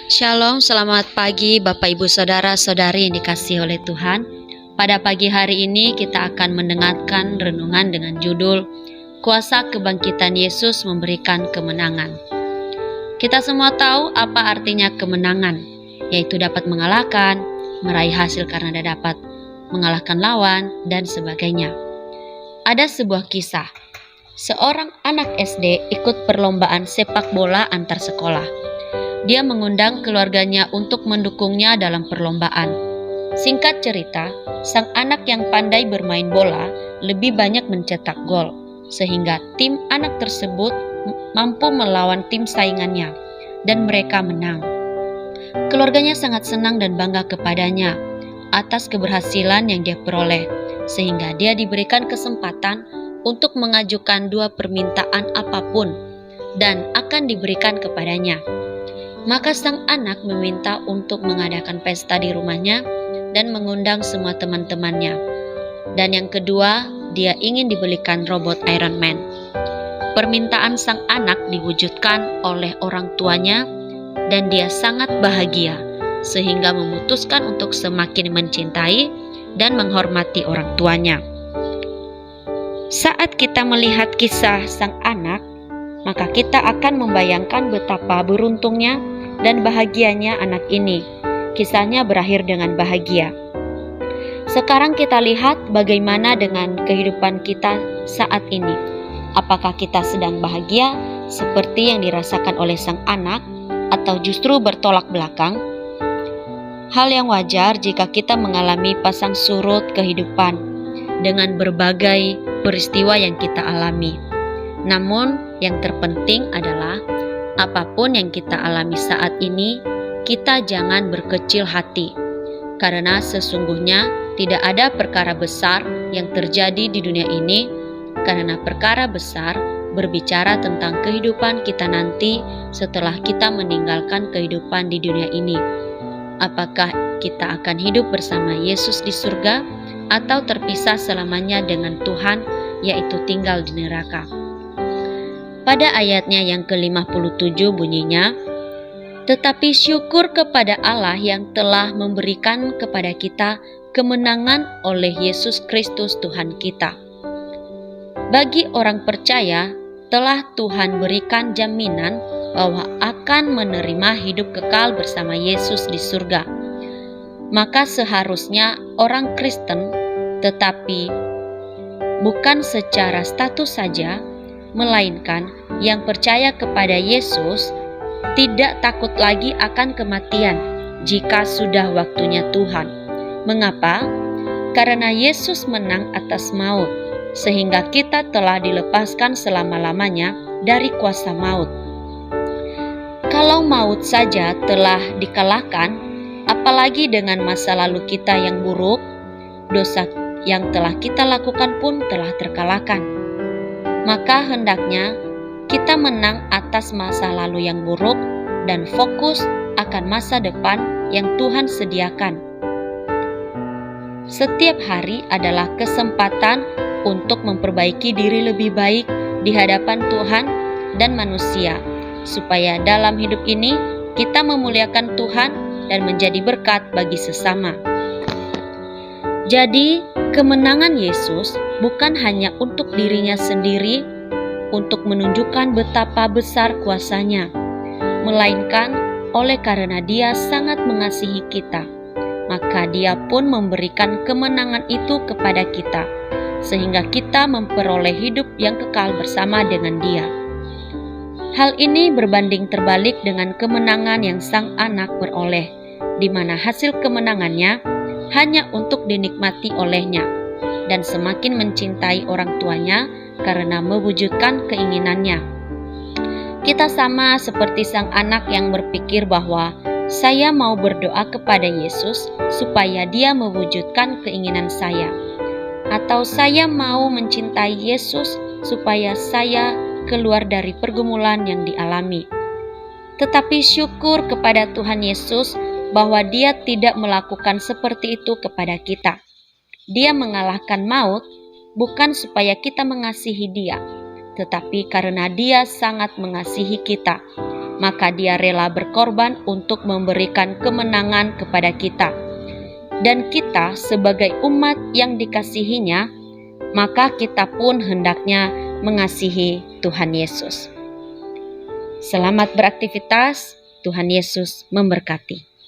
Shalom, selamat pagi Bapak Ibu Saudara-saudari yang dikasihi oleh Tuhan. Pada pagi hari ini kita akan mendengarkan renungan dengan judul Kuasa Kebangkitan Yesus Memberikan Kemenangan. Kita semua tahu apa artinya kemenangan, yaitu dapat mengalahkan, meraih hasil karena dapat mengalahkan lawan, dan sebagainya. Ada sebuah kisah, seorang anak SD ikut perlombaan sepak bola antar sekolah. Dia mengundang keluarganya untuk mendukungnya dalam perlombaan. Singkat cerita, sang anak yang pandai bermain bola lebih banyak mencetak gol, sehingga tim anak tersebut mampu melawan tim saingannya, dan mereka menang. Keluarganya sangat senang dan bangga kepadanya atas keberhasilan yang dia peroleh, sehingga dia diberikan kesempatan untuk mengajukan 2 permintaan apapun, dan akan diberikan kepadanya. Maka sang anak meminta untuk mengadakan pesta di rumahnya dan mengundang semua teman-temannya. Dan yang kedua, dia ingin dibelikan robot Iron Man. Permintaan sang anak diwujudkan oleh orang tuanya dan dia sangat bahagia sehingga memutuskan untuk semakin mencintai dan menghormati orang tuanya. Saat kita melihat kisah sang anak, maka kita akan membayangkan betapa beruntungnya dan bahagianya anak ini. Kisahnya berakhir dengan bahagia. Sekarang kita lihat bagaimana dengan kehidupan kita saat ini. Apakah kita sedang bahagia seperti yang dirasakan oleh sang anak atau justru bertolak belakang? Hal yang wajar jika kita mengalami pasang surut kehidupan dengan berbagai peristiwa yang kita alami. Namun, yang terpenting adalah apapun yang kita alami saat ini, kita jangan berkecil hati. Karena sesungguhnya tidak ada perkara besar yang terjadi di dunia ini, karena perkara besar berbicara tentang kehidupan kita nanti setelah kita meninggalkan kehidupan di dunia ini. Apakah kita akan hidup bersama Yesus di surga atau terpisah selamanya dengan Tuhan, yaitu tinggal di neraka. Pada ayatnya yang ke-57 bunyinya, "Tetapi syukur kepada Allah yang telah memberikan kepada kita kemenangan oleh Yesus Kristus Tuhan kita." Bagi orang percaya, telah Tuhan berikan jaminan bahwa akan menerima hidup kekal bersama Yesus di surga. Maka seharusnya orang Kristen, tetapi bukan secara status saja, melainkan yang percaya kepada Yesus tidak takut lagi akan kematian jika sudah waktunya Tuhan. Mengapa? Karena Yesus menang atas maut, sehingga kita telah dilepaskan selama-lamanya dari kuasa maut. Kalau maut saja telah dikalahkan, apalagi dengan masa lalu kita yang buruk, dosa yang telah kita lakukan pun telah terkalahkan. Maka hendaknya kita menang atas masa lalu yang buruk dan fokus akan masa depan yang Tuhan sediakan. Setiap hari adalah kesempatan untuk memperbaiki diri lebih baik di hadapan Tuhan dan manusia, supaya dalam hidup ini kita memuliakan Tuhan dan menjadi berkat bagi sesama. Jadi, kemenangan Yesus bukan hanya untuk dirinya sendiri, untuk menunjukkan betapa besar kuasanya, melainkan oleh karena Dia sangat mengasihi kita, maka Dia pun memberikan kemenangan itu kepada kita, sehingga kita memperoleh hidup yang kekal bersama dengan Dia. Hal ini berbanding terbalik dengan kemenangan yang sang anak peroleh, di mana hasil kemenangannya hanya untuk dinikmati olehnya, dan semakin mencintai orang tuanya karena mewujudkan keinginannya. Kita sama seperti sang anak yang berpikir bahwa saya mau berdoa kepada Yesus supaya Dia mewujudkan keinginan saya, atau saya mau mencintai Yesus supaya saya keluar dari pergumulan yang dialami. Tetapi syukur kepada Tuhan Yesus bahwa Dia tidak melakukan seperti itu kepada kita. Dia mengalahkan maut bukan supaya kita mengasihi Dia, tetapi karena Dia sangat mengasihi kita, maka Dia rela berkorban untuk memberikan kemenangan kepada kita. Dan kita sebagai umat yang dikasihinya, maka kita pun hendaknya mengasihi Tuhan Yesus. Selamat beraktivitas, Tuhan Yesus memberkati.